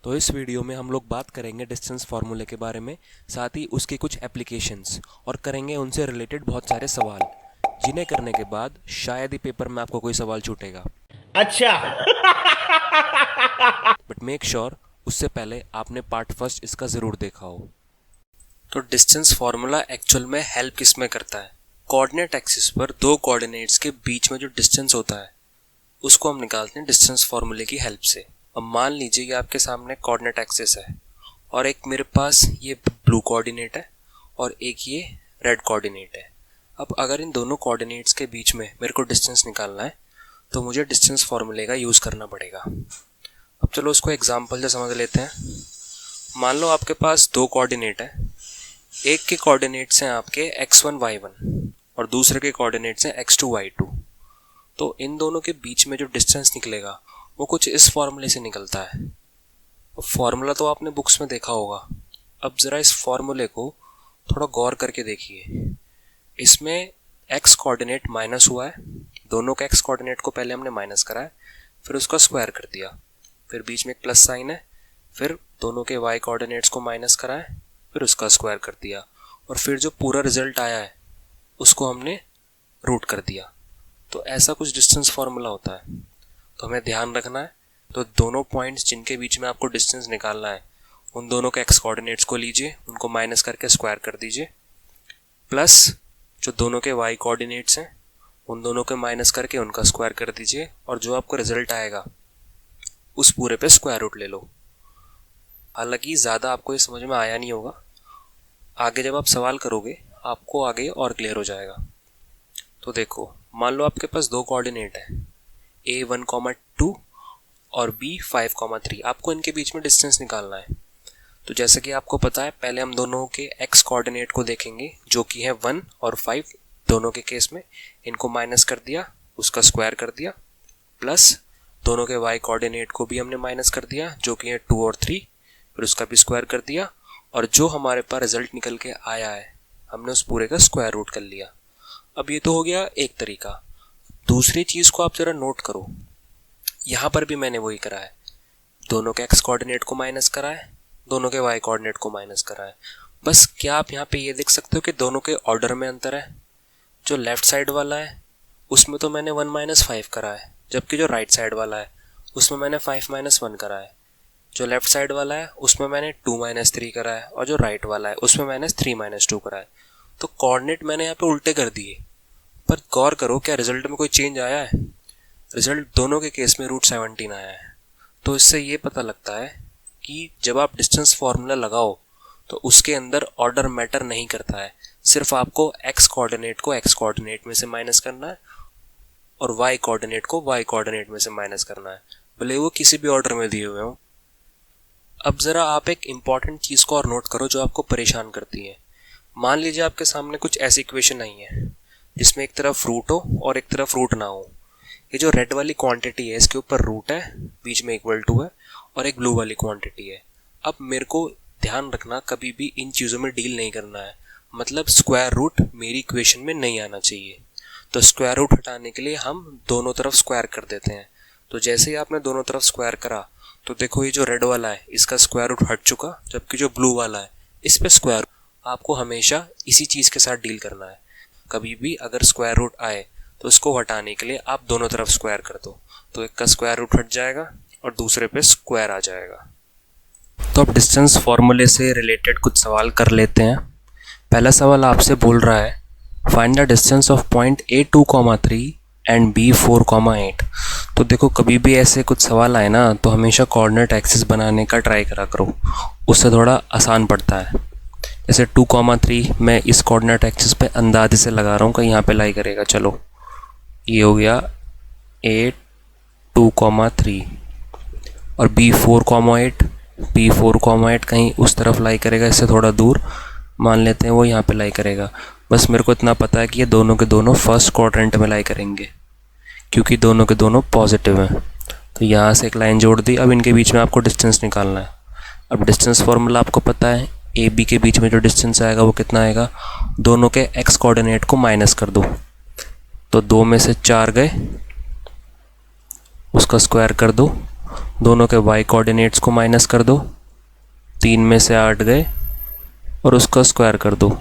तो इस वीडियो में हम लोग बात करेंगे डिस्टेंस फार्मूले के बारे में, साथ ही उसके कुछ एप्लीकेशंस, और करेंगे उनसे रिलेटेड बहुत सारे सवाल, जिन्हें करने के बाद शायद ही पेपर में आपको कोई सवाल छूटेगा। अच्छा। बट मेक श्योर उससे पहले आपने पार्ट फर्स्ट इसका ज़रूर देखा हो। तो डिस्टेंस फार्मूला एक्चुअल में हेल्प किस में करता है? कोऑर्डिनेट एक्सिस पर दो कोऑर्डिनेट्स के बीच में जो डिस्टेंस होता है उसको हम निकालते हैं डिस्टेंस फार्मूले की हेल्प से। अब मान लीजिए कि आपके सामने कोऑर्डिनेट एक्सिस है और एक मेरे पास ये ब्लू कोऑर्डिनेट है और एक ये रेड कोऑर्डिनेट है। अब अगर इन दोनों कोऑर्डिनेट्स के बीच में मेरे को डिस्टेंस निकालना है तो मुझे डिस्टेंस फार्मूले का यूज़ करना पड़ेगा। अब चलो उसको एग्जांपल से समझ लेते हैं। मान लो आपके पास दो कोऑर्डिनेट है, एक के कोऑर्डिनेट्स हैं आपके x1 y1 और दूसरे के कोऑर्डिनेट्स हैं x2 y2। तो इन दोनों के बीच में जो डिस्टेंस निकलेगा वो कुछ इस फॉर्मूले से निकलता है। फॉर्मूला तो आपने बुक्स में देखा होगा। अब ज़रा इस फॉर्मूले को थोड़ा गौर करके देखिए। इसमें x कोऑर्डिनेट माइनस हुआ है, दोनों का x कोऑर्डिनेट को पहले हमने माइनस करा है, फिर उसका स्क्वायर कर दिया, फिर बीच में एक प्लस साइन है, फिर दोनों के y कोऑर्डिनेट्स को माइनस करा है, फिर उसका स्क्वायर कर दिया, और फिर जो पूरा रिजल्ट आया है उसको हमने रूट कर दिया। तो ऐसा कुछ डिस्टेंस फार्मूला होता है। तो हमें ध्यान रखना है। तो दोनों पॉइंट्स जिनके बीच में आपको डिस्टेंस निकालना है उन दोनों के x कोऑर्डिनेट्स को लीजिए, उनको माइनस करके स्क्वायर कर दीजिए, प्लस जो दोनों के y कोऑर्डिनेट्स हैं उन दोनों के माइनस करके उनका स्क्वायर कर दीजिए, और जो आपको रिजल्ट आएगा उस पूरे पे स्क्वायर रूट ले लो। हालांकि ज़्यादा आपको ये समझ में आया नहीं होगा, आगे जब आप सवाल करोगे आपको आगे और क्लियर हो जाएगा। तो देखो, मान लो आपके पास दो कोऑर्डिनेट है a1,2 और b5,3। आपको इनके बीच में डिस्टेंस निकालना है। तो जैसे कि आपको पता है, पहले हम दोनों के x कोऑर्डिनेट को देखेंगे जो कि है 1 और 5। दोनों के केस में इनको माइनस कर दिया, उसका स्क्वायर कर दिया, प्लस दोनों के y कोऑर्डिनेट को भी हमने माइनस कर दिया जो कि है 2 और 3, फिर उसका भी स्क्वायर कर दिया, और जो हमारे पास रिजल्ट निकल के आया है हमने उस पूरे का स्क्वायर रूट कर लिया। अब ये तो हो गया एक तरीका। दूसरी चीज़ को आप ज़रा नोट करो, यहाँ पर भी मैंने वही करा है। दोनों के x कोऑर्डिनेट को माइनस करा है, दोनों के y कोऑर्डिनेट को माइनस करा है। बस क्या आप यहाँ पे ये देख सकते हो कि दोनों के ऑर्डर में अंतर है। जो लेफ्ट साइड वाला है उसमें तो मैंने 1 - 5 करा है, जबकि जो राइट साइड वाला है उसमें मैंने 5 - 1 करा है। जो लेफ्ट साइड वाला है उसमें मैंने 2 - 3 करा है, और जो राइट वाला है उसमें मैंने 3 - 2 करा है। तो कोऑर्डिनेट मैंने यहाँ पे उल्टे कर दिए, पर गौर करो क्या रिजल्ट में कोई चेंज आया है? रिजल्ट दोनों के केस में √17 आया है। तो इससे ये पता लगता है कि जब आप डिस्टेंस फार्मूला लगाओ तो उसके अंदर ऑर्डर मैटर नहीं करता है। सिर्फ आपको x कोऑर्डिनेट को x कोऑर्डिनेट में से माइनस करना है और y कोऑर्डिनेट को y कोऑर्डिनेट में से माइनस करना है, भले वो किसी भी ऑर्डर में दिए हुए हों। अब ज़रा आप एक इम्पॉर्टेंट चीज़ को और नोट करो जो आपको परेशान करती है। मान लीजिए आपके सामने कुछ ऐसी इक्वेशन आई है जिसमें एक तरफ रूट हो और एक तरफ रूट ना हो। ये जो रेड वाली क्वांटिटी है इसके ऊपर रूट है, बीच में इक्वल टू है, और एक ब्लू वाली क्वांटिटी है। अब मेरे को ध्यान रखना, कभी भी इन चीज़ों में डील नहीं करना है। मतलब स्क्वायर रूट मेरी इक्वेशन में नहीं आना चाहिए। तो स्क्वायर रूट हटाने के लिए हम दोनों तरफ स्क्वायर कर देते हैं। तो जैसे ही आपने दोनों तरफ स्क्वायर करा तो देखो ये जो रेड वाला है इसका स्क्वायर रूट हट चुका, जबकि जो ब्लू वाला है इस पे स्क्वायर। आपको हमेशा इसी चीज़ के साथ डील करना है। कभी भी अगर स्क्वायर रूट आए तो इसको हटाने के लिए आप दोनों तरफ स्क्वायर कर दो, तो एक का स्क्वायर रूट हट जाएगा और दूसरे पे स्क्वायर आ जाएगा। तो अब डिस्टेंस फार्मूले से रिलेटेड कुछ सवाल कर लेते हैं। पहला सवाल आपसे बोल रहा है, find the distance of point A2,3 and B4,8। तो देखो, कभी भी ऐसे कुछ सवाल आए ना तो हमेशा कोऑर्डिनेट एक्सिस बनाने का ट्राई करा करो, उससे थोड़ा आसान पड़ता है। जैसे 2,3 मैं इस कोऑर्डिनेट एक्सिस पे अंदाजे से लगा रहा हूँ कहीं यहाँ पे लाई करेगा। चलो ये हो गया A2,3, और B4,8 कहीं उस तरफ लाई करेगा, इससे थोड़ा दूर मान लेते हैं वो यहाँ पे लाई करेगा। बस मेरे को इतना पता है कि ये दोनों के दोनों फर्स्ट क्वाड्रेंट में लाई करेंगे क्योंकि दोनों के दोनों पॉजिटिव हैं। तो यहाँ से एक लाइन जोड़ दी। अब इनके बीच में आपको डिस्टेंस निकालना है। अब डिस्टेंस फार्मूला आपको पता है, ए बी के बीच में जो डिस्टेंस आएगा वो कितना आएगा, दोनों के x कोऑर्डिनेट को माइनस कर दो, तो 2 में से 4 गए, उसका स्क्वायर कर दो, दोनों के y कोऑर्डिनेट्स को माइनस कर दो, 3 में से 8 गए और उसका स्क्वायर कर दो,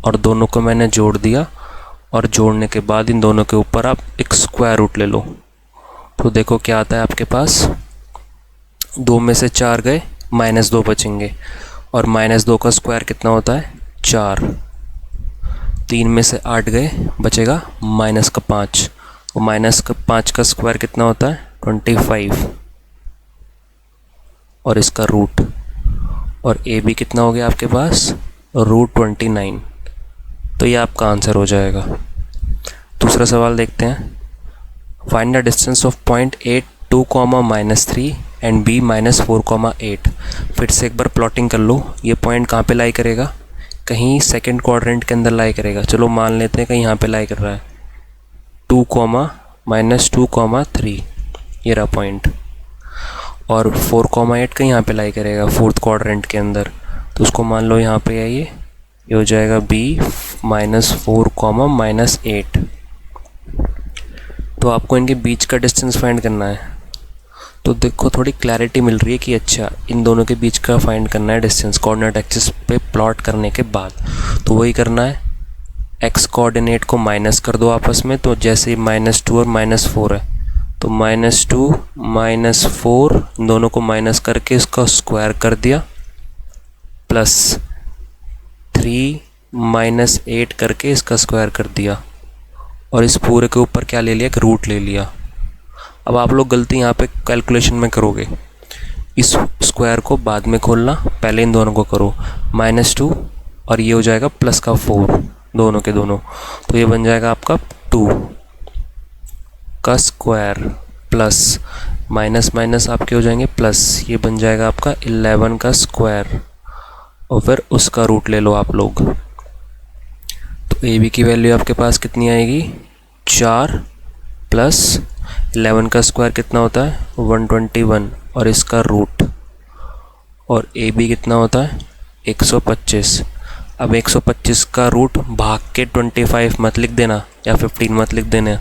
और दोनों को मैंने जोड़ दिया, और जोड़ने के बाद इन दोनों के ऊपर आप एक स्क्वायर रूट ले लो। तो देखो क्या आता है आपके पास, 2 में से 4 गए, -2 बचेंगे, और -2 का स्क्वायर कितना होता है 4। 3 में से 8 गए, बचेगा -5, और -5 का स्क्वायर कितना होता है 25, और इसका रूट, और ए बी कितना हो गया आपके पास √29। तो ये आपका आंसर हो जाएगा। दूसरा सवाल देखते हैं। Find the distance of point A 2, -3 and B -4, 8। फिर से एक बार प्लॉटिंग कर लो। ये पॉइंट कहाँ पे लाई करेगा, कहीं सेकंड क्वाड्रेंट के अंदर लाई करेगा। चलो मान लेते हैं कहीं यहाँ पे लाई कर रहा है 2, -2, 3, ये रहा पॉइंट। और 4, 8 कहीं यहाँ पे लाई करेगा फोर्थ क्वाड्रेंट के अंदर, तो उसको मान लो यहाँ पे है ये हो जाएगा B -4, -8। तो आपको इनके बीच का डिस्टेंस फाइंड करना है। तो देखो थोड़ी क्लैरिटी मिल रही है कि अच्छा इन दोनों के बीच का फाइंड करना है डिस्टेंस कोऑर्डिनेट एक्सिस पे प्लॉट करने के बाद। तो वही करना है, x कोऑर्डिनेट को माइनस कर दो आपस में। तो जैसे -2 और -4 है, तो -2 -4 दोनों को माइनस करके इसका स्क्वायर कर दिया, प्लस 3 -8 करके इसका स्क्वायर कर दिया, और इस पूरे के ऊपर क्या ले लिया, एक रूट ले लिया। अब आप लोग गलती यहाँ पे कैलकुलेशन में करोगे, इस स्क्वायर को बाद में खोलना, पहले इन दोनों को करो, -2 और ये हो जाएगा प्लस का 4, दोनों के दोनों। तो ये बन जाएगा आपका 2 का स्क्वायर प्लस माइनस माइनस आपके हो जाएंगे प्लस, ये बन जाएगा आपका 11 का स्क्वायर, और फिर उसका रूट ले लो आप लोग। तो ए बी की वैल्यू आपके पास कितनी आएगी 4 प्लस 11 का स्क्वायर कितना होता है 121, और इसका रूट, और ए बी कितना होता है 125। अब 125 का रूट भाग के 25 मत लिख देना या 15 मत लिख देना,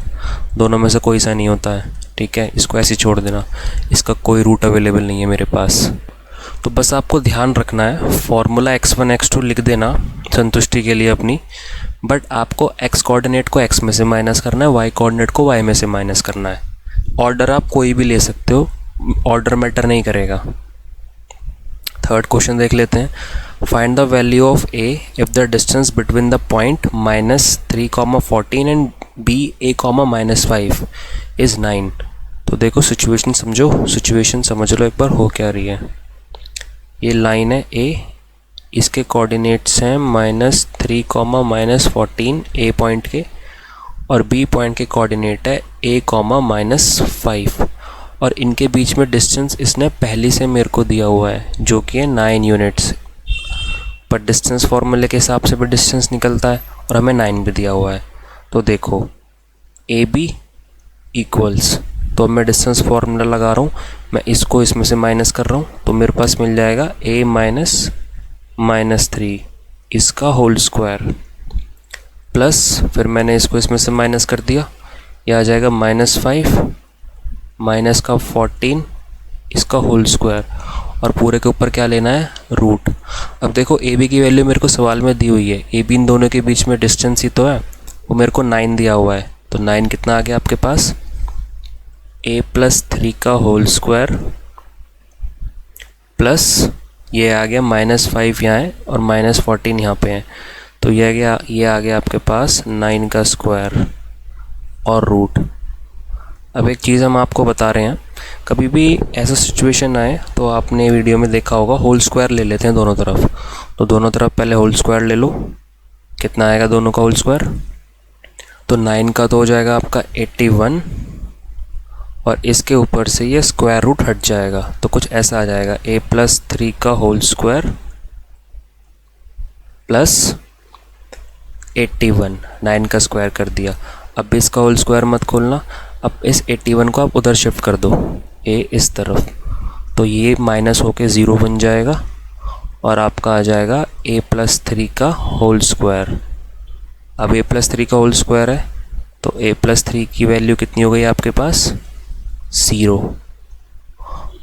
दोनों में से कोई सा नहीं होता है, ठीक है। इसको ऐसे छोड़ देना, इसका कोई रूट अवेलेबल नहीं है मेरे पास। तो बस आपको ध्यान रखना है, फॉर्मूला x1 x2 लिख देना संतुष्टि के लिए अपनी, बट आपको x कोऑर्डिनेट को x में से माइनस करना है, y कोऑर्डिनेट को y में से माइनस करना है। ऑर्डर आप कोई भी ले सकते हो, ऑर्डर मैटर नहीं करेगा। थर्ड क्वेश्चन देख लेते हैं। Find the value of a if the distance between the point -3, 14 and b a, -5 is 9। तो देखो सिचुएशन समझो, सिचुएशन समझ लो एक बार हो क्या रही है। ये लाइन है a, इसके कोऑर्डिनेट्स हैं -3, -14 a पॉइंट के, और b पॉइंट के कोऑर्डिनेट है a, -5, और इनके बीच में डिस्टेंस इसने पहले से मेरे को दिया हुआ है जो कि है 9 यूनिट्स, पर डिस्टेंस फॉर्मूले के हिसाब से भी डिस्टेंस निकलता है और हमें 9 भी दिया हुआ है। तो देखो ए बी इक्वल्स, तो मैं डिस्टेंस फॉर्मूला लगा रहा हूँ, मैं इसको इसमें से माइनस कर रहा हूँ, तो मेरे पास मिल जाएगा a -3 इसका होल स्क्वायर, प्लस फिर मैंने इसको इसमें से माइनस कर दिया, यह आ जाएगा -5 माइनस का 14 इसका होल स्क्वायर, और पूरे के ऊपर क्या लेना है रूट। अब देखो ए बी की वैल्यू मेरे को सवाल में दी हुई है, ए बी इन दोनों के बीच में डिस्टेंस ही तो है, वो मेरे को 9 दिया हुआ है। तो 9 कितना आ गया आपके पास a+3 का होल स्क्वायर, प्लस ये आ गया -5 यहाँ है और -14 यहाँ पे है, तो ये आ गया आपके पास 9 का स्क्वायर और रूट। अब एक चीज़ हम आपको बता रहे हैं, कभी भी ऐसा सिचुएशन आए तो आपने वीडियो में देखा होगा होल स्क्वायर ले लेते हैं दोनों तरफ। तो दोनों तरफ पहले होल स्क्वायर ले लो, कितना आएगा दोनों का होल स्क्वायर, तो 9 का तो हो जाएगा आपका 81, और इसके ऊपर से ये स्क्वायर रूट हट जाएगा, तो कुछ ऐसा आ जाएगा a+3 का होल स्क्वायर प्लस 81, 9 का स्क्वायर कर दिया। अब इसका होल स्क्वायर मत खोलना, अब इस 81 को आप उधर शिफ्ट कर दो a इस तरफ, तो ये माइनस होके 0 बन जाएगा, और आपका आ जाएगा a+3 का होल स्क्वायर। अब a+3 का होल स्क्वायर है, तो a+3 की वैल्यू कितनी हो गई आपके पास 0,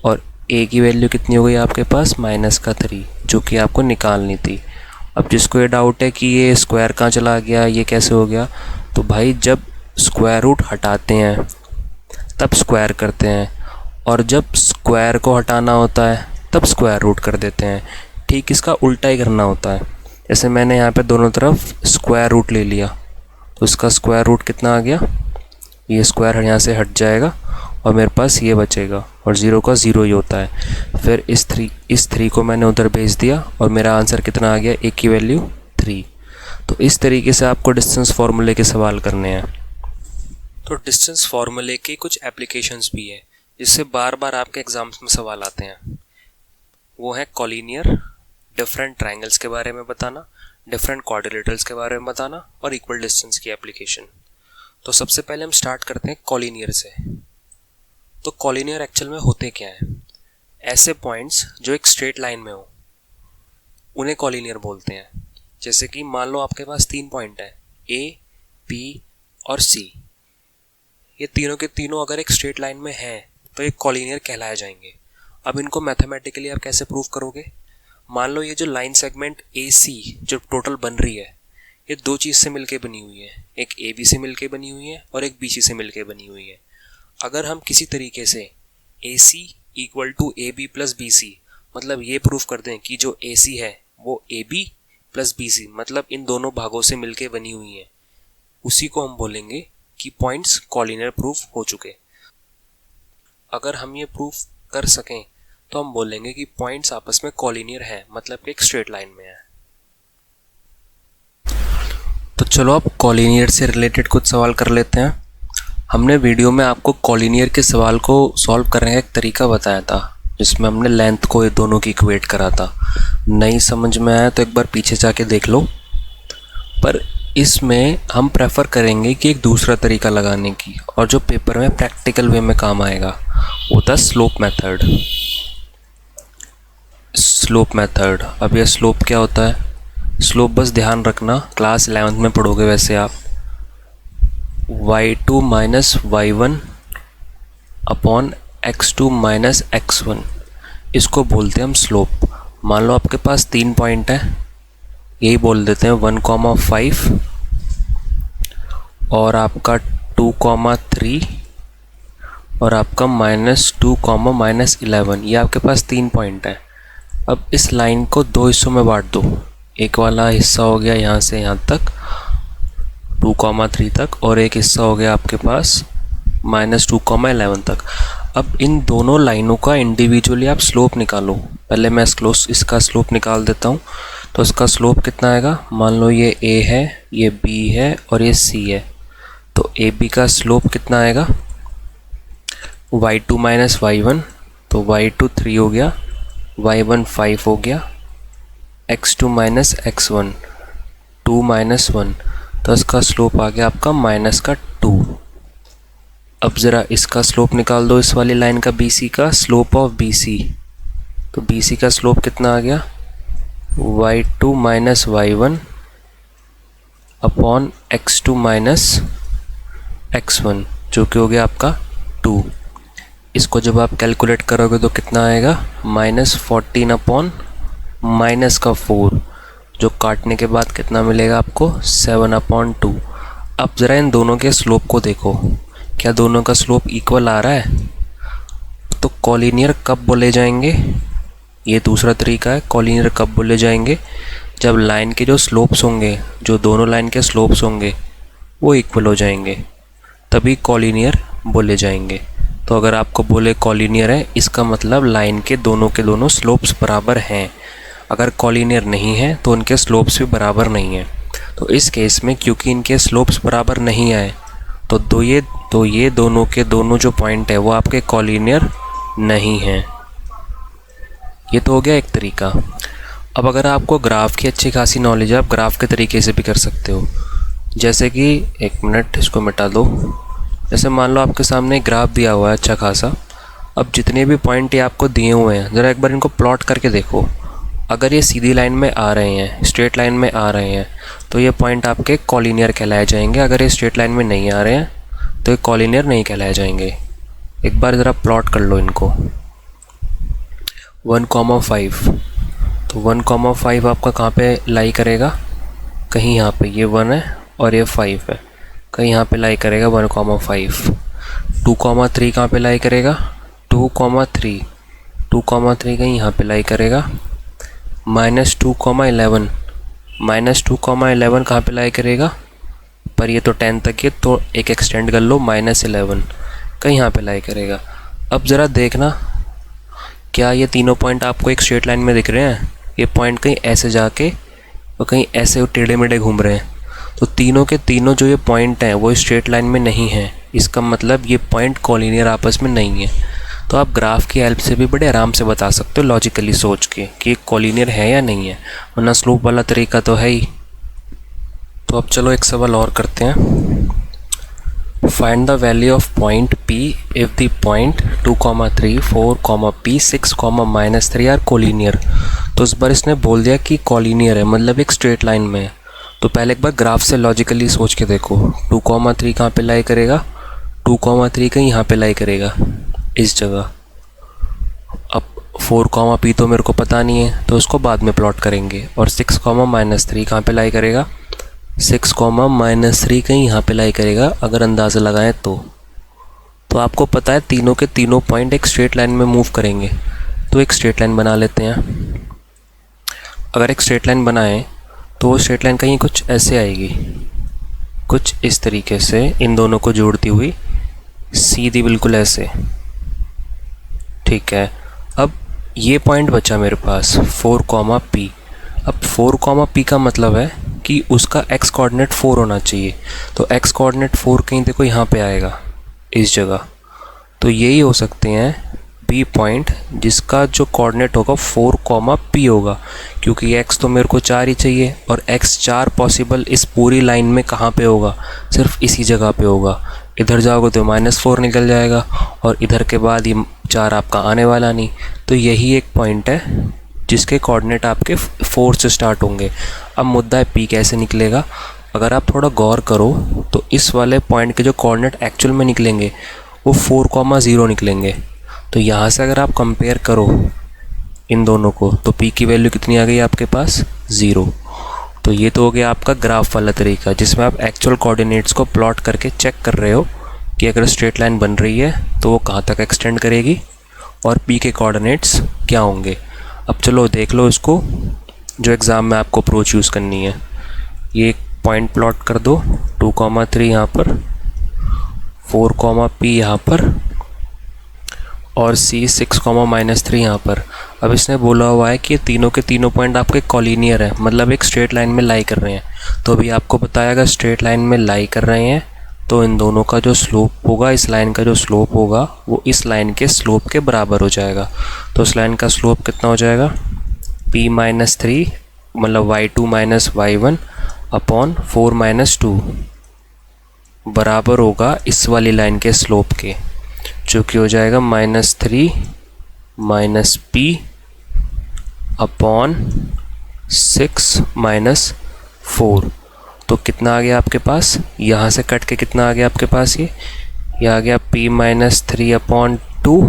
और ए की वैल्यू कितनी हो गई आपके पास -3, जो कि आपको निकालनी थी। अब जिसको ये डाउट है कि ये स्क्वायर कहाँ चला गया, ये कैसे हो गया, तो भाई जब स्क्वायर रूट हटाते हैं तब स्क्वायर करते हैं, और जब स्क्वायर को हटाना होता है तब स्क्वायर रूट कर देते हैं। ठीक इसका उल्टा ही करना होता है। जैसे मैंने यहाँ पे दोनों तरफ स्क्वायर रूट ले लिया, तो इसका स्क्वायर रूट कितना आ गया, ये स्क्वायर यहाँ से हट जाएगा और मेरे पास ये बचेगा, और 0 का 0 ही होता है। फिर इस 3 को मैंने उधर भेज दिया और मेरा आंसर कितना आ गया, ए की वैल्यू 3। तो इस तरीके से आपको डिस्टेंस फार्मूले के सवाल करने हैं। तो डिस्टेंस फार्मूले के कुछ एप्लीकेशंस भी है जिससे बार बार आपके एग्जाम्स में सवाल आते हैं। वो है कॉलिनियर, डिफरेंट ट्रायंगल्स के बारे में बताना, डिफरेंट क्वाड्रिलेटरल्स के बारे में बताना, और इक्वल डिस्टेंस की एप्लीकेशन। तो सबसे पहले हम स्टार्ट करते हैं कॉलिनियर से। तो कॉलिनियर एक्चुअल में होते क्या है, ऐसे पॉइंट्स जो एक स्ट्रेट लाइन में हो उन्हें कॉलिनियर बोलते हैं। जैसे कि मान लो आपके पास 3 पॉइंट है, ए, बी और सी। ये तीनों के तीनों अगर एक स्ट्रेट लाइन में हैं तो ये कॉलिनियर कहलाए जाएंगे। अब इनको मैथमेटिकली आप कैसे प्रूव करोगे, मान लो ये जो लाइन सेगमेंट ए सी जो टोटल बन रही है ये 2 चीज़ से मिलके बनी हुई है, एक ए बी से मिलके बनी हुई है और एक बी सी से मिलके बनी हुई है। अगर हम किसी तरीके से A C equal to A B plus B C, मतलब ये प्रूफ कर दें कि जो ए सी है वो A B plus B C, मतलब इन दोनों भागों से मिलके बनी हुई है, उसी को हम बोलेंगे कि पॉइंट्स कॉलिनियर प्रूफ हो चुके। अगर हम ये प्रूफ कर सकें तो हम बोलेंगे कि पॉइंट्स आपस में कॉलिनियर हैं, मतलब कि एक स्ट्रेट लाइन में है। तो चलो अब कॉलिनियर से रिलेटेड कुछ सवाल कर लेते हैं। हमने वीडियो में आपको कॉलिनियर के सवाल को सॉल्व करने का एक तरीका बताया था जिसमें हमने लेंथ को ये दोनों की इक्वेट करा था। नहीं समझ में आया तो एक बार पीछे जाके देख लो। पर इसमें हम प्रेफर करेंगे कि एक दूसरा तरीका लगाने की, और जो पेपर में प्रैक्टिकल वे में काम आएगा वो था स्लोप मेथड। स्लोप मेथड, अब यह स्लोप क्या होता है, स्लोप बस ध्यान रखना क्लास 11th में पढ़ोगे वैसे आप, y2 minus y1 upon x2 minus x1, इसको बोलते हैं हम स्लोप। मान लो आपके पास 3 पॉइंट है, यही बोल देते हैं 1,5 और आपका 2,3 और आपका -2, -11। ये आपके पास 3 पॉइंट है। अब इस लाइन को 2 हिस्सों में बांट दो। एक वाला हिस्सा हो गया यहाँ से यहाँ तक 2,3 तक, और एक हिस्सा हो गया आपके पास -2, 11 तक। अब इन दोनों लाइनों का इंडिविजुअली आप स्लोप निकालो। पहले मैं इसका स्लोप निकाल देता हूँ। तो इसका स्लोप कितना आएगा, मान लो ये A है, ये B है और ये C है। तो AB का स्लोप कितना आएगा, y2 माइनस y1, तो y2 3 हो गया, y1 5 हो गया, x2 माइनस x1 2 माइनस 1, तो इसका स्लोप आ गया आपका -2। अब ज़रा इसका स्लोप निकाल दो, इस वाली लाइन का BC का स्लोप ऑफ BC। तो BC का स्लोप कितना आ गया, y2 minus y1 upon x2 minus x1, जो कि हो गया आपका 2। इसको जब आप कैलकुलेट करोगे तो कितना आएगा, -14 अपॉन -4, जो काटने के बाद कितना मिलेगा आपको, 7/2। अब ज़रा इन दोनों के स्लोप को देखो, क्या दोनों का स्लोप इक्वल आ रहा है। तो कॉलिनियर कब बोले जाएंगे, ये दूसरा तरीका है, कॉलिनियर कब बोले जाएंगे, जब लाइन के जो स्लोप्स होंगे, जो दोनों लाइन के स्लोप्स होंगे वो इक्वल हो जाएंगे, तभी कॉलिनियर बोले जाएंगे। तो अगर आपको बोले कॉलिनियर है, इसका मतलब लाइन के दोनों स्लोप्स बराबर हैं। अगर कॉलिनियर नहीं है तो उनके स्लोप्स भी बराबर नहीं हैं। तो इस केस में क्योंकि इनके स्लोप्स बराबर नहीं आए तो ये दोनों के दोनों जो पॉइंट है वो आपके कॉलिनियर नहीं हैं। ये तो हो गया एक तरीका। अब अगर आपको ग्राफ की अच्छी खासी नॉलेज है, आप ग्राफ के तरीके से भी कर सकते हो। जैसे कि एक मिनट इसको मिटा दो। जैसे मान लो आपके सामने ग्राफ दिया हुआ है अच्छा खासा। अब जितने भी पॉइंट ये आपको दिए हुए हैं, ज़रा एक बार इनको प्लॉट करके देखो। अगर ये सीधी लाइन में आ रहे हैं, स्ट्रेट लाइन में आ रहे हैं, तो ये पॉइंट आपके कॉलिनियर कहलाए जाएंगे। अगर ये स्ट्रेट लाइन में नहीं आ रहे हैं तो ये कॉलिनियर नहीं कहलाए जाएंगे। एक बार ज़रा प्लॉट कर लो इनको। 1,5। तो 1,5 आपका कहाँ पे लाई करेगा, कहीं यहाँ पे, ये 1 है और ये 5 है, कहीं यहाँ पे लाई करेगा 1,5। 2,3 कहाँ पे लाई करेगा, 2,3 कहीं यहाँ पे लाई करेगा। -2,11 -2,11 कहाँ पे लाई करेगा, पर ये तो 10 तक है तो एक एक्सटेंड कर लो, -11 कहीं यहाँ पे लाई करेगा। अब ज़रा देखना, क्या ये तीनों पॉइंट आपको एक स्ट्रेट लाइन में दिख रहे हैं? ये पॉइंट कहीं ऐसे जाके और कहीं ऐसे टेढ़े मेढ़े घूम रहे हैं। तो तीनों के तीनों जो ये पॉइंट हैं वो स्ट्रेट लाइन में नहीं हैं। इसका मतलब ये पॉइंट कॉलिनियर आपस में नहीं है। तो आप ग्राफ की हेल्प से भी बड़े आराम से बता सकते हो लॉजिकली सोच के कि कॉलिनियर है या नहीं है, वरना स्लोप वाला तरीका तो है ही। तो अब चलो एक सवाल और करते हैं। Find the value of point P if the point 2,3, 4, P, 6, -3 are collinear. तो इस बार इसने बोल दिया कि कॉलिनियर है, मतलब एक स्ट्रेट लाइन में है। तो पहले एक बार ग्राफ से लॉजिकली सोच के देखो, 2,3 कहाँ पे लाई करेगा, 2,3 कहीं यहाँ पे लाई करेगा इस जगह। अब 4, P तो मेरे को पता नहीं है तो उसको बाद में प्लॉट करेंगे। और 6, -3 कहाँ पे लाई करेगा, 6, -3 कहीं यहाँ पे लाई करेगा अगर अंदाज़ा लगाएं तो आपको पता है तीनों के तीनों पॉइंट एक स्ट्रेट लाइन में मूव करेंगे। तो एक स्ट्रेट लाइन बना लेते हैं। अगर एक स्ट्रेट लाइन बनाएं तो वो स्ट्रेट लाइन कहीं कुछ ऐसे आएगी, कुछ इस तरीके से इन दोनों को जोड़ती हुई सीधी बिल्कुल ऐसे। ठीक है, अब ये पॉइंट बचा मेरे पास 4, अब 4, का मतलब है कि उसका x कोऑर्डिनेट 4 होना चाहिए। तो x कोऑर्डिनेट 4 कहीं देखो यहाँ पे आएगा इस जगह। तो यही हो सकते हैं B पॉइंट जिसका जो कोऑर्डिनेट होगा 4, होगा, क्योंकि x तो मेरे को 4 ही चाहिए और x 4 पॉसिबल इस पूरी लाइन में कहाँ पे होगा, सिर्फ इसी जगह पे होगा। इधर जाओगे तो -4 निकल जाएगा और इधर के बाद ये 4 आपका आने वाला नहीं। तो यही एक पॉइंट है जिसके कोऑर्डिनेट आपके 4 से स्टार्ट होंगे। अब मुद्दा है P कैसे निकलेगा। अगर आप थोड़ा गौर करो तो इस वाले पॉइंट के जो कोऑर्डिनेट एक्चुअल में निकलेंगे वो 4,0 निकलेंगे। तो यहाँ से अगर आप कंपेयर करो इन दोनों को तो P की वैल्यू कितनी आ गई आपके पास, 0। तो ये तो हो गया आपका ग्राफ वाला तरीका जिसमें आप एक्चुअल कोऑर्डिनेट्स को प्लॉट करके चेक कर रहे हो कि अगर स्ट्रेट लाइन बन रही है तो वो कहाँ तक एक्सटेंड करेगी और P के कोऑर्डिनेट्स क्या होंगे। अब चलो देख लो इसको, जो एग्ज़ाम में आपको अप्रोच यूज़ करनी है। ये एक पॉइंट प्लॉट कर दो, 2,3 यहाँ पर, 4, P यहाँ पर और C 6, -3 यहाँ पर। अब इसने बोला हुआ है कि ये तीनों के तीनों पॉइंट आपके कॉलिनियर है, मतलब एक स्ट्रेट लाइन में लाई कर रहे हैं। तो अभी आपको बताया अगर स्ट्रेट लाइन में लाई कर रहे हैं तो इन दोनों का जो स्लोप होगा, इस लाइन का जो स्लोप होगा वो इस लाइन के स्लोप के बराबर हो जाएगा। तो इस लाइन का स्लोप कितना हो जाएगा, P -3 मतलब y2 - y1 अपॉन 4 - 2 बराबर होगा इस वाली लाइन के स्लोप के, जो कि हो जाएगा -3 - P अपॉन 6 - 4। तो कितना आ गया आपके पास, यहाँ से कट के कितना आ गया आपके पास, ये आ गया P -3 अपॉन 2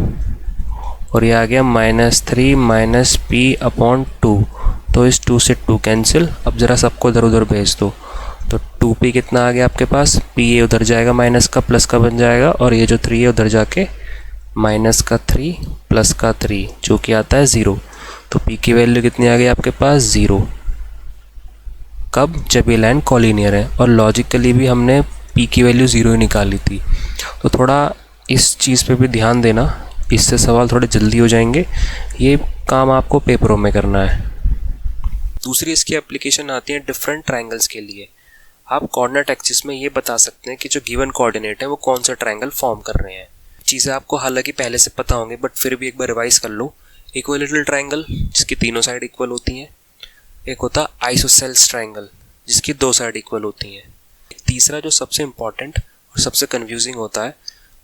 और ये आ गया -3 - P अपॉन 2। तो इस 2 से 2 कैंसिल। अब ज़रा सबको इधर उधर भेज दो। तो 2P कितना आ गया आपके पास, P ये उधर जाएगा माइनस का प्लस का बन जाएगा और ये जो 3 है उधर जाके -3 + 3 जो कि आता है 0। तो P की वैल्यू कितनी आ गई आपके पास, 0। कब, जब ये लाइन कॉलिनियर है। और लॉजिकली भी हमने P की वैल्यू 0 ही निकाली थी। तो थोड़ा इस चीज़ पे भी ध्यान देना, इससे सवाल थोड़े जल्दी हो जाएंगे। ये काम आपको पेपरों में करना है। दूसरी इसकी एप्लीकेशन आती है डिफरेंट ट्रायंगल्स के लिए। आप कोऑर्डिनेट एक्सिस में ये बता सकते हैं कि जो गिवन कोऑर्डिनेट है वो कौन सा ट्रायंगल फॉर्म कर रहे हैं। चीज़ें आपको हालांकि पहले से पता होंगे बट फिर भी एक बार रिवाइज कर लो। इक्विलेटरल ट्रायंगल जिसकी तीनों साइड इक्वल होती हैं, एक होता है आइसोसेल्स ट्रायंगल जिसकी 2 साइड इक्वल होती हैं। तीसरा जो सबसे इंपॉर्टेंट और सबसे कन्फ्यूजिंग होता है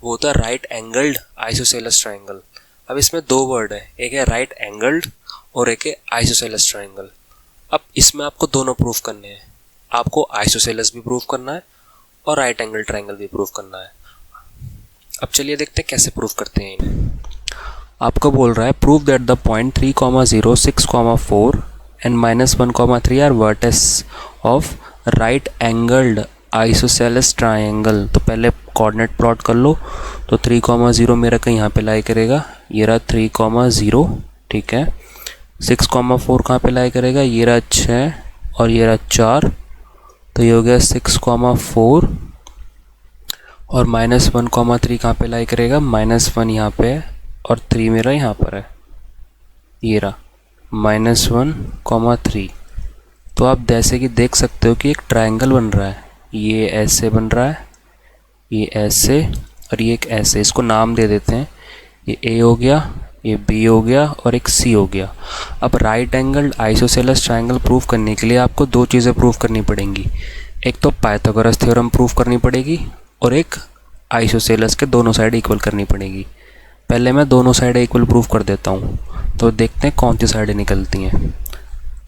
वो होता है राइट एंगल्ड आइसोसेलस ट्रायंगल। अब इसमें 2 वर्ड है, एक है राइट एंगल्ड और एक है आइसोसेलस ट्रायंगल। अब इसमें आपको दोनों प्रूफ करने हैं, आपको आइसोसेलस भी प्रूफ करना है और राइट एंगल ट्रायंगल भी प्रूफ करना है। अब चलिए देखते हैं कैसे प्रूफ करते हैं इन्हें। आपको बोल रहा है prove that the point 3,0, 6,4 and -1,3 are vertex of right angled isosceles triangle. तो पहले कोऑर्डिनेट प्लॉट कर लो। तो 3,0 मेरा कहीं यहाँ पे लाई करेगा, ये रहा 3,0, ठीक है। 6,4 कहाँ पे लाई करेगा, ये रहा 6 और ये रहा 4, तो ये हो गया 6,4 और -1,3 कहाँ पे लाई करेगा, -1 यहाँ पे है और 3 मेरा यहाँ पर है, ये रहा -1,3। तो आप जैसे कि देख सकते हो कि एक ट्रायंगल बन रहा है, ये ऐसे बन रहा है, ये ऐसे और ये एक ऐसे। इसको नाम दे देते हैं, ये ए हो गया, ये बी हो गया और एक सी हो गया। अब right angle isosceles triangle prove करने के लिए आपको दो चीज़ें प्रूव करनी पड़ेंगी। एक तो पाइथागोरस थ्योरम प्रूव करनी पड़ेगी और एक आइसोसेलेस के दोनों साइड इक्वल करनी पड़ेगी। पहले मैं दोनों साइड इक्वल प्रूव कर देता हूँ, तो देखते हैं कौन सी साइडें निकलती हैं।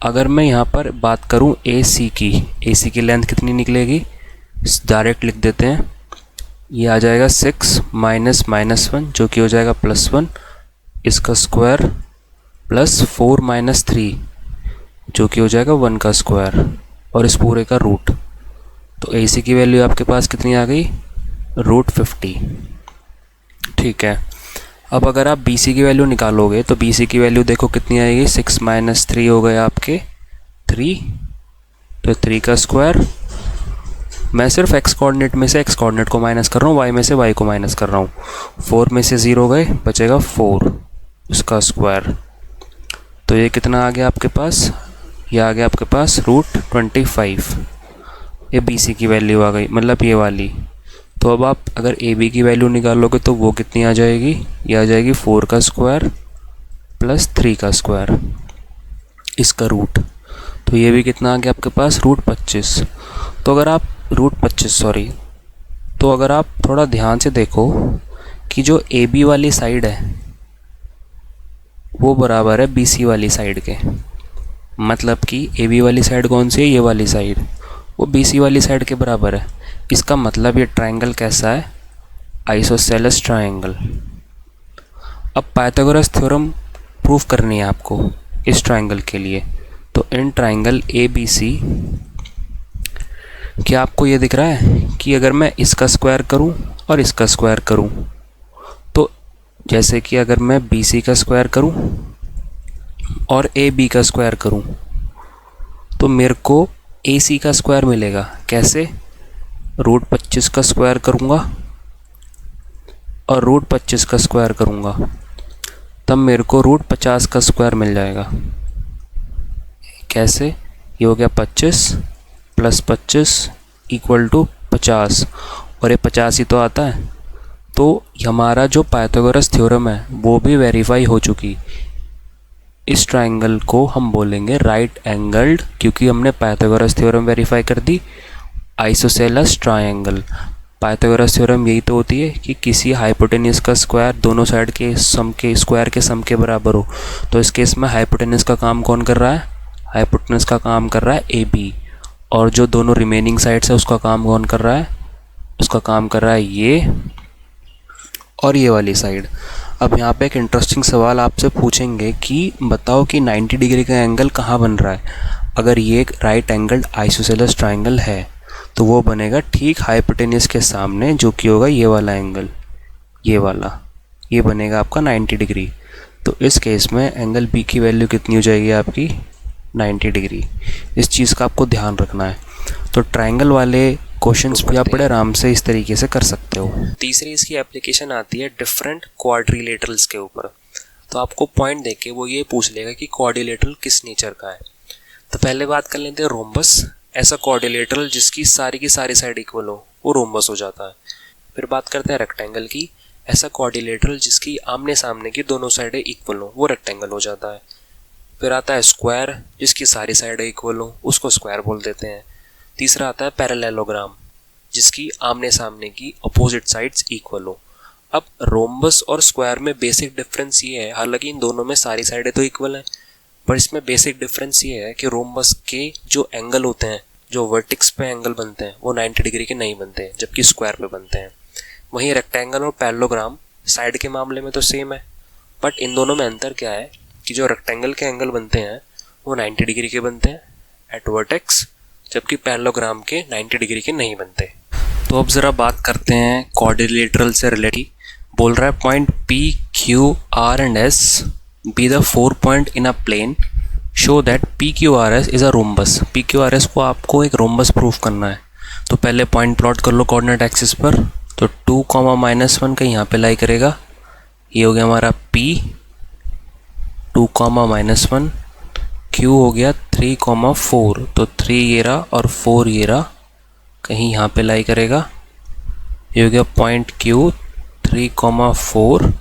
अगर मैं यहाँ पर बात करूँ ए सी की लेंथ कितनी निकलेगी, डायरेक्ट लिख देते हैं। ये आ जाएगा 6 -1 जो कि हो जाएगा +1, इसका स्क्वायर प्लस 4 - 3 जो कि हो जाएगा 1 का स्क्वायर और इस पूरे का रूट। तो ए सी की वैल्यू आपके पास कितनी आ गई, √50, ठीक है। अब अगर आप बी सी की वैल्यू निकालोगे तो बी सी की वैल्यू देखो कितनी आएगी, 6 - 3 हो गए आपके 3, तो 3 का स्क्वायर। मैं सिर्फ एक्स कोऑर्डिनेट में से एक्स कोऑर्डिनेट को माइनस कर रहा हूँ, वाई में से वाई को माइनस कर रहा हूँ। 4 में से 0 गए, बचेगा 4, उसका स्क्वायर। तो ये कितना आ गया आपके पास, ये आ गया आपके पास √25। ये बी सी की वैल्यू आ गई, मतलब ये वाली। तो अब आप अगर ए बी की वैल्यू निकालोगे तो वो कितनी आ जाएगी, ये आ जाएगी 4 का स्क्वायर प्लस 3 का स्क्वायर, इसका रूट। तो ये भी कितना आ गया आपके पास, √25। तो अगर आप तो अगर आप थोड़ा ध्यान से देखो कि जो ए बी वाली साइड है वो बराबर है बी सी वाली साइड के। मतलब कि ए बी वाली साइड कौन सी है, ये वाली साइड, वो बी सी वाली साइड के बराबर है। इसका मतलब ये ट्रायंगल कैसा है, आइसोसेलेस ट्रायंगल। अब पाइथागोरस थ्योरम प्रूफ करनी है आपको इस ट्रायंगल के लिए। तो in triangle A B C, क्या आपको ये दिख रहा है कि अगर मैं इसका स्क्वायर करूं और इसका स्क्वायर करूं, तो जैसे कि अगर मैं बी सी का स्क्वायर करूं और ए बी का स्क्वायर करूं तो मेरे को ए सी का स्क्वायर मिलेगा। कैसे, √25 का स्क्वायर करूंगा और √25 का स्क्वायर करूंगा, तब मेरे को √50 का स्क्वायर मिल जाएगा। कैसे, ये हो गया 25 + 25 = 50 और ये 50 ही तो आता है। तो हमारा जो पाइथागोरस थ्योरम है वो भी वेरीफाई हो चुकी। इस ट्रायंगल को हम बोलेंगे राइट एंगल्ड, क्योंकि हमने पाइथागोरस थ्योरम वेरीफाई कर दी। आइसोसेलेस ट्रायंगल, पाइथागोरस थ्योरम यही तो होती है कि किसी हाइपोटेन्यूज का स्क्वायर दोनों साइड के सम के स्क्वायर के सम के बराबर हो। तो इस केस में हाइपोटेन्यूज का काम कौन कर रहा है, हाइपोटेन्यूज का काम कर रहा है ए बी, और जो दोनों रिमेनिंग साइड्स है उसका काम कौन कर रहा है, उसका काम कर रहा है ये और ये वाली साइड। अब यहाँ पे एक इंटरेस्टिंग सवाल आपसे पूछेंगे कि बताओ कि 90 डिग्री का एंगल कहाँ बन रहा है। अगर ये एक राइट एंगल्ड आइसोसेलेस ट्रायंगल है तो वो बनेगा ठीक हाइपोटेन्यूज के सामने, जो कि होगा ये वाला एंगल, ये वाला, ये बनेगा आपका 90 डिग्री। तो इस केस में एंगल बी की वैल्यू कितनी हो जाएगी आपकी, 90 डिग्री। इस चीज़ का आपको ध्यान रखना है। तो ट्रायंगल वाले क्वेश्चंस भी आप बड़े आराम से इस तरीके से कर सकते हो। तीसरी इसकी एप्लीकेशन आती है डिफरेंट क्वाड्रिलेटरल्स के ऊपर। तो आपको पॉइंट देके वो ये पूछ लेगा कि क्वाड्रिलेटरल किस नेचर का है। तो पहले बात कर लेते हैं रोम्बस। ऐसा क्वाड्रिलेटरल जिसकी सारी की सारी साइड इक्वल हो वो रोम्बस हो जाता है। फिर बात करते हैं रेक्टेंगल की। ऐसा क्वाड्रिलेटरल जिसकी आमने सामने की दोनों साइडें इक्वल हो वो रेक्टेंगल हो जाता है। फिर आता है स्क्वायर, जिसकी सारी साइडें इक्वल हो उसको स्क्वायर बोल देते हैं। तीसरा आता है पैरेललोग्राम, जिसकी आमने सामने की अपोजिट साइड्स इक्वल हो। अब रोम्बस और स्क्वायर में बेसिक डिफरेंस ये है, हालांकि इन दोनों में सारी साइडें तो इक्वल हैं, पर इसमें बेसिक डिफरेंस ये है कि रोम्बस के जो एंगल होते हैं, जो वर्टिक्स पे एंगल बनते हैं, वो 90 डिग्री के नहीं बनते हैं, जबकि स्क्वायर पे बनते हैं। वहीं रेक्टेंगल और पैरेललोग्राम साइड के मामले में तो सेम है, बट इन दोनों में अंतर क्या है कि जो रेक्टेंगल के एंगल बनते हैं वो 90 डिग्री के बनते हैं एट वर्टेक्स, जबकि पैरेललोग्राम के 90 डिग्री के नहीं बनते। तो अब ज़रा बात करते हैं क्वाड्रिलेटरल से रिलेटेड। बोल रहा है point P, Q, R and S be the 4 point in a plane, show that PQRS is a rhombus. PQRS को आपको एक रोम्बस प्रूफ करना है। तो पहले पॉइंट प्लॉट कर लो कोऑर्डिनेट एक्सिस पर। तो 2, -1 का यहाँ पे लाई करेगा, ये हो गया हमारा P, 2, -1, Q हो गया 3, 4, तो 3 ये रहा और 4 ये रहा, कहीं यहाँ पे लाई करेगा, ये हो गया पॉइंट Q 3, 4,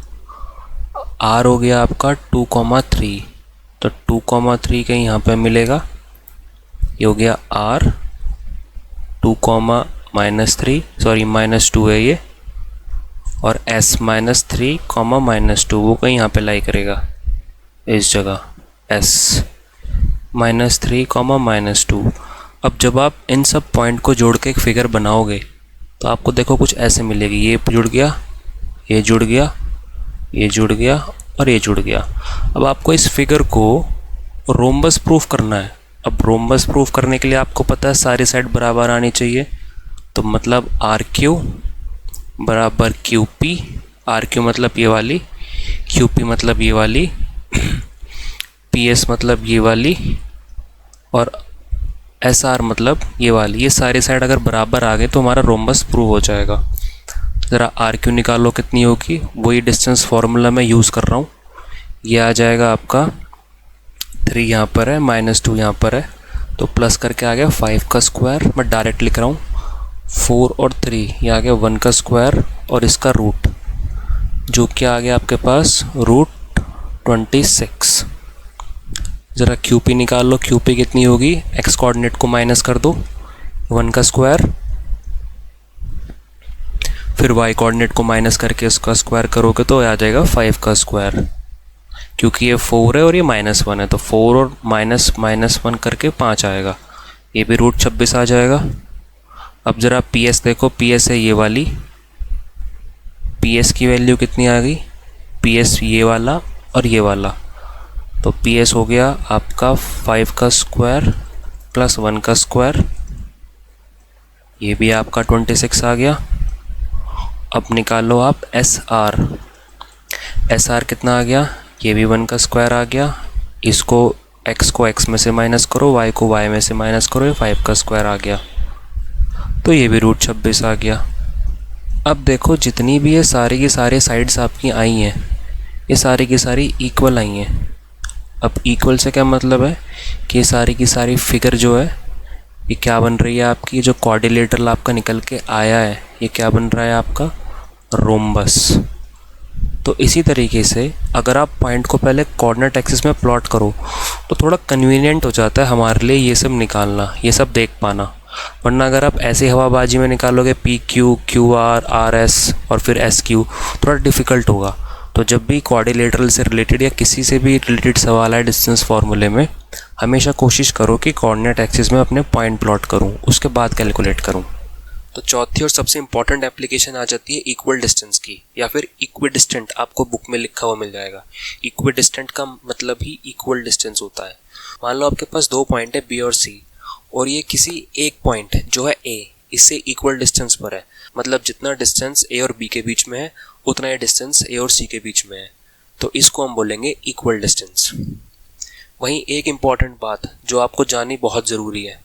R हो गया आपका 2, 3, तो 2, 3 कहीं यहाँ पे मिलेगा, ये हो गया R 2, -3, सॉरी -2 है ये, और S -3, -2 वो कहीं यहाँ पे लाई करेगा इस जगह S -3, -2। अब जब आप इन सब पॉइंट को जोड़ के एक फिगर बनाओगे तो आपको देखो कुछ ऐसे मिलेगी, ये जुड़ गया, ये जुड़ गया, ये जुड़ गया और ये जुड़ गया। अब आपको इस फिगर को रोम्बस प्रूफ करना है। अब रोम्बस प्रूफ करने के लिए आपको पता है सारी साइड बराबर आनी चाहिए, तो मतलब RQ बराबर QP, RQ मतलब ये वाली, QP मतलब ये वाली, PS मतलब ये वाली और SR मतलब ये वाली। ये सारी साइड अगर बराबर आ गए तो हमारा रोम्बस प्रूव हो जाएगा। ज़रा RQ निकालो कितनी होगी, वही डिस्टेंस फार्मूला मैं यूज़ कर रहा हूँ। ये आ जाएगा आपका 3 यहाँ पर है, -2 यहाँ पर है, तो प्लस करके आ गया 5 का स्क्वायर। मैं डायरेक्ट लिख रहा हूँ, 4 और 3 ये आ गया 1 का स्क्वायर और इसका रूट, जो कि आ गया आपके पास √26। ज़रा QP निकाल लो, QP कितनी होगी, x कोऑर्डिनेट को माइनस कर दो, 1 का स्क्वायर, फिर y कोऑर्डिनेट को माइनस करके उसका स्क्वायर करोगे तो आ जाएगा 5 का स्क्वायर। क्योंकि ये 4 है और ये -1 है, तो 4 और -1 करके 5 आएगा, ये भी √26 आ जाएगा। अब ज़रा PS देखो, PS है ये वाली, PS की वैल्यू कितनी आ गई, PS ये वाला और ये वाला, तो PS हो गया आपका 5 का स्क्वायर प्लस 1 का स्क्वायर, ये भी आपका 26 आ गया। अब निकालो आप SR, SR कितना आ गया, ये भी 1 का स्क्वायर आ गया, इसको x को x में से माइनस करो, y को y में से माइनस करो, ये 5 का स्क्वायर आ गया, तो ये भी √26 आ गया। अब देखो जितनी भी ये सारी की सारी साइड्स आपकी आई हैं, ये सारी की सारी इक्वल आई हैं। अब इक्वल से क्या मतलब है कि ये सारी की सारी फिगर जो है ये क्या बन रही है आपकी, जो क्वाड्रिलेटरल आपका निकल के आया है ये क्या बन रहा है आपका, रोम्बस। तो इसी तरीके से अगर आप पॉइंट को पहले कोऑर्डिनेट एक्सिस में प्लॉट करो तो थोड़ा कन्वीनियंट हो जाता है हमारे लिए ये सब निकालना, ये सब देख पाना। वरना अगर आप ऐसे हवाबाजी में निकालोगे PQ, QR, RS और फिर SQ, थोड़ा डिफ़िकल्ट होगा। तो जब भी क्वाड्रिलेटरल से रिलेटेड या किसी से भी रिलेटेड सवाल है डिस्टेंस फार्मूले में, हमेशा कोशिश करो कि कोऑर्डिनेट एक्सिस में अपने पॉइंट प्लॉट करूं, उसके बाद कैलकुलेट करूं। तो चौथी और सबसे इंपॉर्टेंट एप्लीकेशन आ जाती है इक्वल डिस्टेंस की, या फिर इक्विडिस्टेंट, आपको बुक में लिखा हुआ मिल जाएगा। इक्विडिस्टेंट का मतलब ही इक्वल डिस्टेंस होता है। मान लो आपके पास 2 पॉइंट है B और C, और ये किसी एक पॉइंट जो है A, इससे इक्वल डिस्टेंस पर है। मतलब जितना डिस्टेंस A और B के बीच में है उतना ही डिस्टेंस A और C के बीच में है, तो इसको हम बोलेंगे इक्वल डिस्टेंस। वहीं एक इम्पॉर्टेंट बात जो आपको जाननी बहुत ज़रूरी है,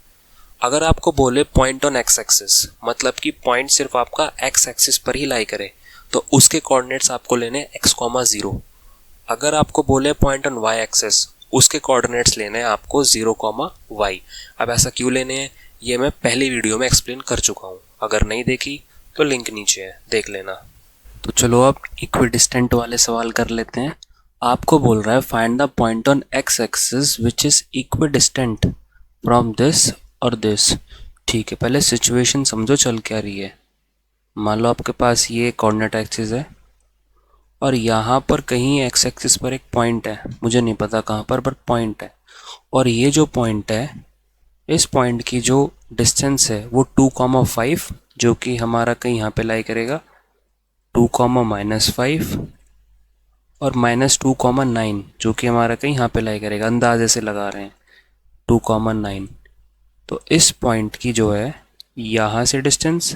अगर आपको बोले पॉइंट ऑन x एक्सिस, मतलब कि पॉइंट सिर्फ आपका x एक्सिस पर ही लाई करे, तो उसके कोऑर्डिनेट्स आपको लेने x, 0। अगर आपको बोले पॉइंट ऑन y एक्सिस, उसके कोऑर्डिनेट्स लेने हैं आपको 0, y। अब ऐसा क्यों लेने हैं ये मैं पहली वीडियो में एक्सप्लेन कर चुका हूँ, अगर नहीं देखी तो लिंक नीचे है, देख लेना। तो चलो अब इक्विडिस्टेंट वाले सवाल कर लेते हैं। आपको बोल रहा है find the point on x axis which is equidistant from this और दिस। ठीक है, पहले सिचुएशन समझो चल क्या रही है। मान लो आपके पास ये कोऑर्डिनेट एक्सिस है और यहाँ पर कहीं x एक्सिस पर एक पॉइंट है, मुझे नहीं पता कहाँ पर, बट पॉइंट है। और ये जो पॉइंट है, इस पॉइंट की जो डिस्टेंस है वो 2, 5, जो कि हमारा कहीं यहाँ पे लाई करेगा 2, -5, और -2,9 जो कि हमारा कहीं यहाँ पे लाई करेगा, अंदाजे से लगा रहे हैं 2,9। तो इस पॉइंट की जो है यहाँ से डिस्टेंस,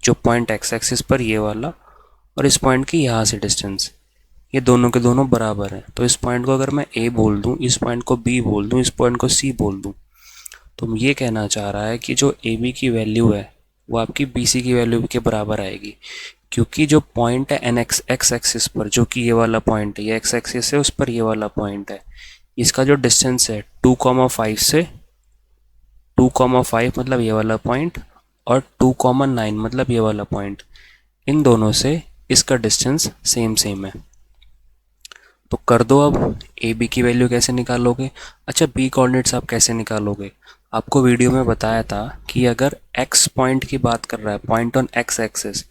जो पॉइंट एक्स एक्सिस पर ये वाला, और इस पॉइंट की यहाँ से डिस्टेंस, ये दोनों के दोनों बराबर हैं। तो इस पॉइंट को अगर मैं ए बोल दूँ, इस पॉइंट को बी बोल दूँ, इस पॉइंट को सी बोल दूँ, तो ये कहना चाह रहा है कि जो ए बी की वैल्यू है वो आपकी बी सी की वैल्यू के बराबर आएगी, क्योंकि जो पॉइंट है एन एक्स एक्स एक्सिस पर, जो कि ये वाला पॉइंट है, ये एक्स एक्सिस है, उस पर ये वाला पॉइंट है, इसका जो डिस्टेंस है 2,5 से 2,5 मतलब ये वाला पॉइंट, और 2,9 मतलब ये वाला पॉइंट, इन दोनों से इसका डिस्टेंस सेम सेम है। तो कर दो। अब ए बी की वैल्यू कैसे निकालोगे? अच्छा, बी कोऑर्डिनेट्स आप कैसे निकालोगे? आपको वीडियो में बताया था कि अगर एक्स पॉइंट की बात कर रहा है, पॉइंट ऑन एक्स एक्सिस,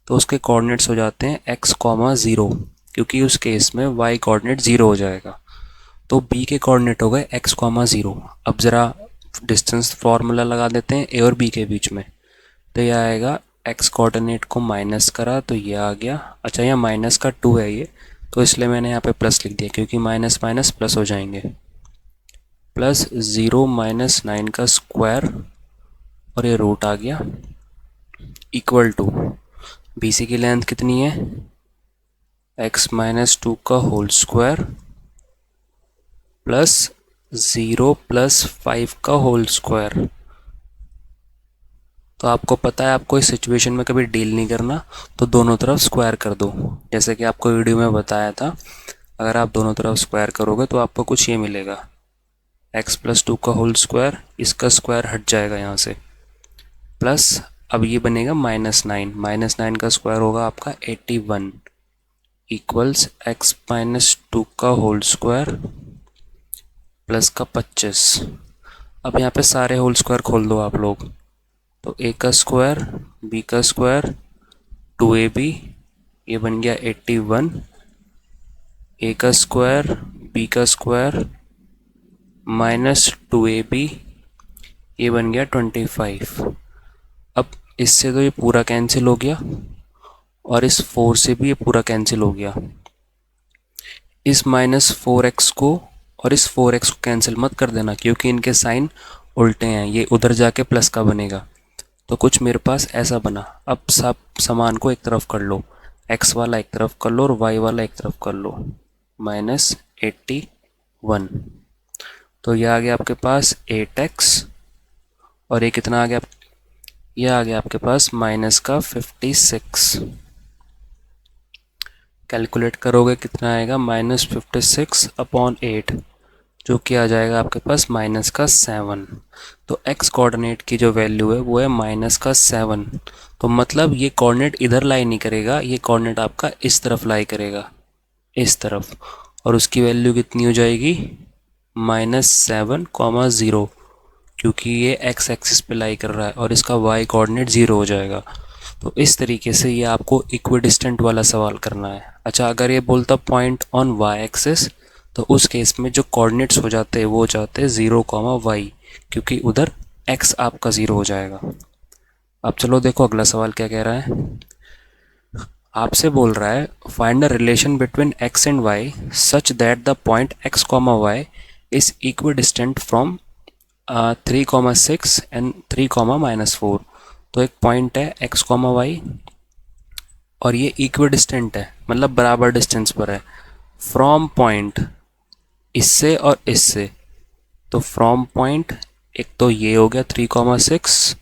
तो उसके कोऑर्डिनेट्स हो जाते हैं x, 0, क्योंकि उस केस में y कोऑर्डिनेट 0 हो जाएगा। तो b के कोऑर्डिनेट हो गए x, 0। अब ज़रा डिस्टेंस फार्मूला लगा देते हैं a और b के बीच में। तो यह आएगा x कोऑर्डिनेट को माइनस करा तो ये आ गया। अच्छा, यहाँ माइनस का 2 है ये, तो इसलिए मैंने यहाँ पे प्लस लिख दिया, क्योंकि माइनस माइनस प्लस हो जाएंगे। प्लस 0 - 9 का स्क्वायर, और ये रूट आ गया, इक्वल टू बी सी की लेंथ कितनी है? x - 2 का होल स्क्वायर प्लस 0 + 5 का होल स्क्वायर। तो आपको पता है, आपको इस सिचुएशन में कभी डील नहीं करना, तो दोनों तरफ स्क्वायर कर दो, जैसे कि आपको वीडियो में बताया था। अगर आप दोनों तरफ स्क्वायर करोगे तो आपको कुछ ये मिलेगा, x + 2 का होल स्क्वायर, इसका स्क्वायर हट जाएगा यहाँ से, प्लस अब ये बनेगा -9, -9 का स्क्वायर होगा आपका 81, इक्वल्स x - 2 का होल स्क्वायर प्लस का 25। अब यहाँ पे सारे होल स्क्वायर खोल दो आप लोग, तो a का स्क्वायर, b का स्क्वायर, 2ab, ये बन गया 81, a का स्क्वायर, b का स्क्वायर -2ab, ये बन गया 25। अब इससे तो ये पूरा कैंसिल हो गया, और इस 4 से भी ये पूरा कैंसिल हो गया। इस -4x को और इस 4x को कैंसिल मत कर देना, क्योंकि इनके साइन उल्टे हैं, ये उधर जाके प्लस का बनेगा। तो कुछ मेरे पास ऐसा बना। अब सब सामान को एक तरफ कर लो, x वाला एक तरफ कर लो और y वाला एक तरफ कर लो, -81। तो यह आ गया आपके पास 8x, और ये कितना आ गया? यह आ गया आपके पास -56। कैलकुलेट करोगे कितना आएगा? -56/8, जो कि आ जाएगा आपके पास -7। तो x कोऑर्डिनेट की जो वैल्यू है वो है -7। तो मतलब ये कोऑर्डिनेट इधर लाई नहीं करेगा, ये कोऑर्डिनेट आपका इस तरफ लाई करेगा, इस तरफ, और उसकी वैल्यू कितनी हो जाएगी? -7, 0, क्योंकि ये x एक्सिस पे लाई कर रहा है, और इसका y कोऑर्डिनेट 0 हो जाएगा। तो इस तरीके से ये आपको इक्विडिस्टेंट वाला सवाल करना है। अच्छा, अगर ये बोलता पॉइंट ऑन y एक्सिस, तो उस केस में जो कोऑर्डिनेट्स हो जाते हैं वो हो जाते हैं 0, y, क्योंकि उधर x आपका 0 हो जाएगा। अब चलो देखो अगला सवाल क्या कह रहा है। आपसे बोल रहा है find the relation between x and y such that the point x, y is equidistant from 3,6 and 3,-4। तो एक पॉइंट है x, y, और ये इक्विडिस्टेंट है, मतलब बराबर डिस्टेंस पर है फ्रॉम पॉइंट, इससे और इससे। तो फ्रॉम पॉइंट, एक तो ये हो गया 3,6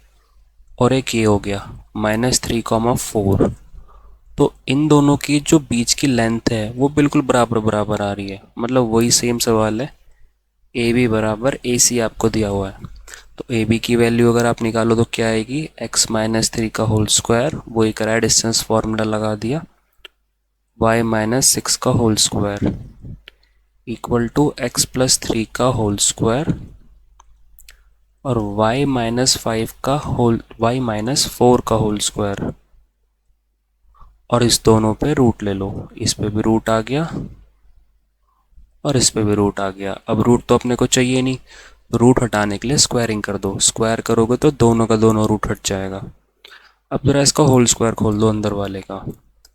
और एक ये हो गया -3,4। तो इन दोनों की जो बीच की लेंथ है वो बिल्कुल बराबर बराबर आ रही है, मतलब वही सेम सवाल है, ए बी बराबर ए सी आपको दिया हुआ है। तो ए बी की वैल्यू अगर आप निकालो तो क्या आएगी? x - 3 का होल स्क्वायर, वही कराया, डिस्टेंस फार्मूला लगा दिया, y - 6 का whole square equal to x + 3 का होल स्क्वायर, और y - 4 का होल स्क्वायर, और इस दोनों पे रूट ले लो। इस पे भी रूट आ गया और इस पे भी रूट आ गया। अब रूट तो अपने को चाहिए नहीं, रूट हटाने के लिए स्क्वायरिंग कर दो। स्क्वायर करोगे तो दोनों का दोनों रूट हट जाएगा। अब जरा इसका होल स्क्वायर खोल दो अंदर वाले का,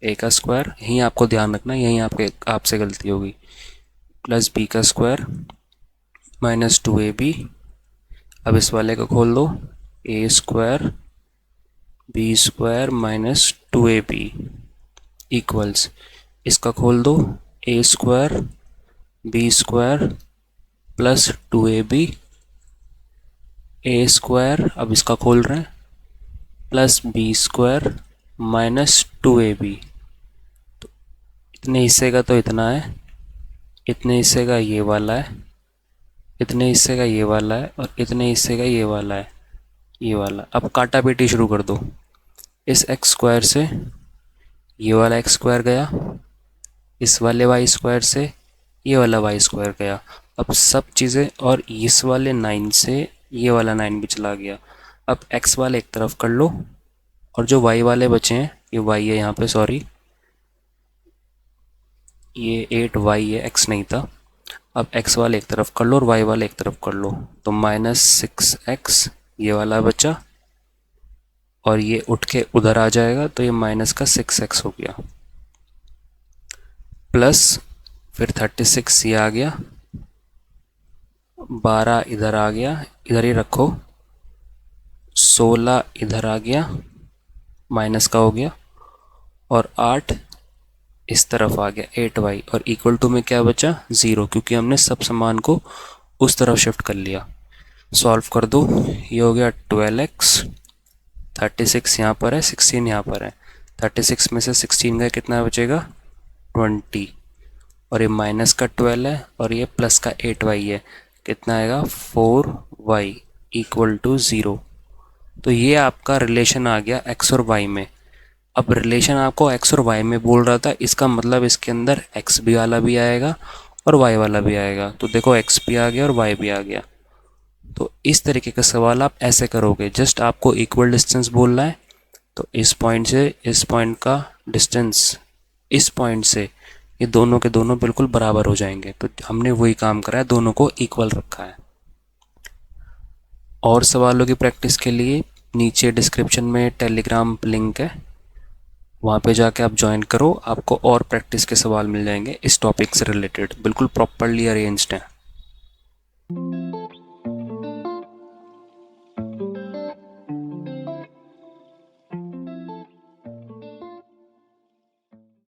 ए का स्क्वायर, यहीं आपको ध्यान रखना, यहीं आपसे गलती होगी, प्लस बी का स्क्वायर माइनस 2ab। अब इस वाले को खोल दो, A square B square minus 2ab equals, इसका खोल दो, A square B square plus 2ab A square, अब इसका खोल रहे हैं, plus B square minus 2ab। तो इतने हिस्से का तो इतना है, इतने हिस्से का ये वाला है, इतने हिस्से का ये वाला है, और इतने हिस्से का ये वाला है, ये वाला। अब काटा पीटी शुरू कर दो, इस एक्स स्क्वायर से ये वाला एक्स स्क्वायर गया, इस वाले वाई स्क्वायर से ये वाला वाई स्क्वायर गया। अब सब चीज़ें, और इस वाले 9 से ये वाला 9 भी चला गया। अब एक्स वाले एक तरफ कर लो, और जो वाई वाले बचे हैं, ये वाई है यहाँ पे, सॉरी ये 8y है, एक्स नहीं था। अब एक्स वाले एक तरफ कर लो और वाई वाले एक तरफ कर लो, तो -6x ये वाला बचा, और ये उठ के उधर आ जाएगा, तो ये माइनस का 6x हो गया, प्लस फिर 36 ये आ गया, 12 इधर आ गया, इधर ही रखो, 16 इधर आ गया, माइनस का हो गया, और 8 इस तरफ आ गया 8y, और इक्वल टू में क्या बचा 0, क्योंकि हमने सब सामान को उस तरफ शिफ्ट कर लिया। सॉल्व कर दो, ये हो गया 12x, 36 यहाँ पर है, 16 यहाँ पर है, 36 में से 16 गए, कितना बचेगा 20, और ये माइनस का 12 है, और ये प्लस का 8y है, कितना आएगा 4y इक्वल टू 0। तो ये आपका रिलेशन आ गया x और y में। अब रिलेशन आपको x और y में बोल रहा था, इसका मतलब इसके अंदर x भी वाला भी आएगा और y वाला भी आएगा। तो देखो x भी आ गया और y भी आ गया। तो इस तरीके का सवाल आप ऐसे करोगे, जस्ट आपको इक्वल डिस्टेंस बोलना है, तो इस पॉइंट से इस पॉइंट का डिस्टेंस, इस पॉइंट से ये दोनों के दोनों बिल्कुल बराबर हो जाएंगे। तो हमने वही काम करा है, दोनों को इक्वल रखा है। और सवालों की प्रैक्टिस के लिए नीचे डिस्क्रिप्शन में टेलीग्राम लिंक है, वहाँ पे जाके आप ज्वाइन करो, आपको और प्रैक्टिस के सवाल मिल जाएंगे इस टॉपिक से रिलेटेड, बिल्कुल प्रॉपरली अरेंज्ड है।